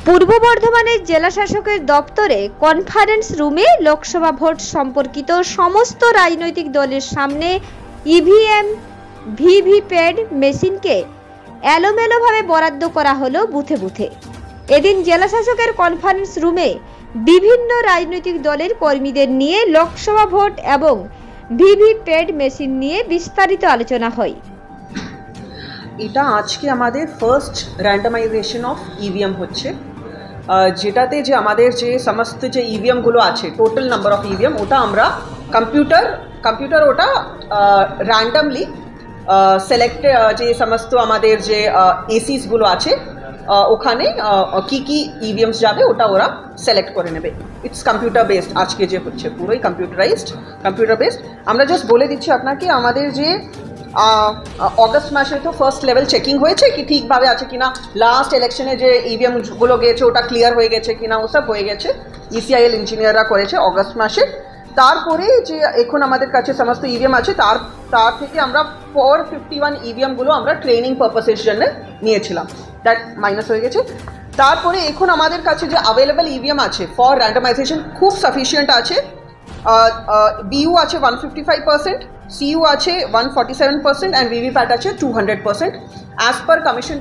পূর্ব বর্ধমানের জেলা শাসকের দপ্তরে কনফারেন্স রুমে লোকসভা ভোট সম্পর্কিত সমস্ত রাজনৈতিক দলের সামনে ইভিএম ভিভিপ্যাট মেশিনকে এলোমেলোভাবে বরাদ্দ করা হলো বুথে বুথে। এদিন জেলা শাসকের কনফারেন্স রুমে বিভিন্ন রাজনৈতিক দলের কর্মীদের নিয়ে লোকসভা ভোট এবং ভিভিপ্যাট মেশিন নিয়ে বিস্তারিত আলোচনা হয়। এটা আজকে আমাদের ফার্স্ট র্যান্ডমাইজেশন অফ ইভিএম হচ্ছে, যেটাতে যে আমাদের যে সমস্ত যে ইভিএমগুলো আছে, টোটাল নাম্বার অফ ইভিএম, ওটা আমরা কম্পিউটার ওটা র্যান্ডামলি সিলেক্টেড যে সমস্ত আমাদের যে এসিসগুলো আছে ওখানে কি ইভিএমস যাবে ওটা ওরা সিলেক্ট করে নেবে। ইটস কম্পিউটার বেসড, আজকে যে হচ্ছে পুরোই কম্পিউটার বেসড। আমরা জাস্ট বলে দিচ্ছি আপনাকে, আমাদের যে অগস্ট মাসে তো ফার্স্ট লেভেল চেকিং হয়েছে কি ঠিকভাবে আছে কিনা, লাস্ট ইলেকশনে যে ইভিএমগুলো গেছে ওটা ক্লিয়ার হয়ে গেছে কিনা, ওসব হয়ে গেছে, ইসিআইএল ইঞ্জিনিয়াররা করেছে অগস্ট মাসে। তারপরে যে এখন আমাদের কাছে সমস্ত ইভিএম আছে তার থেকে আমরা 451 ইভিএমগুলো আমরা ট্রেনিং পারপাসের জন্য নিয়েছিলাম, দ্যাট মাইনাস হয়ে গেছে। তারপরে এখন আমাদের কাছে যে অ্যাভেলেবল ইভিএম আছে ফর র্যান্ডমাইজেশন খুব সাফিসিয়েন্ট আছে। বিইউ আছে 155%, CU আছে 147% and VVPAT আছে 200%. As per Commission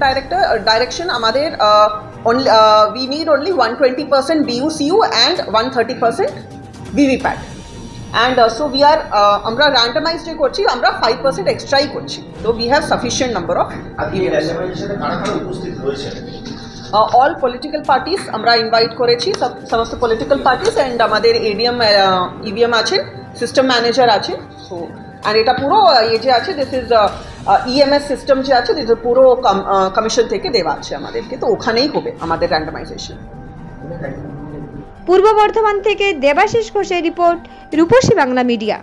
direction, আমাদের we need only 120% BU CU and 130% VVPAT. And so we are আমরা randomized করছি, আমরা 5% extra করছি, so we have sufficient number of all political parties আমরা ইনভাইট করেছি, সমস্ত পলিটিক্যাল পার্টিস অ্যান্ড আমাদের এডিএম ইভিএম আছে, সিস্টেম ম্যানেজার আছে। সো আর এটা পুরো যে আছে দিস ইজ ইএমএস সিস্টেম যে আছে দিস পুরো কমিশন থেকে দেওয়া আছে আমাদেরকে, তো ওখানেই হবে আমাদের র্যান্ডমাইজেশন। পূর্ব বর্ধমান থেকে দেবাশিস ঘোষের রিপোর্ট, রূপসী বাংলা মিডিয়া।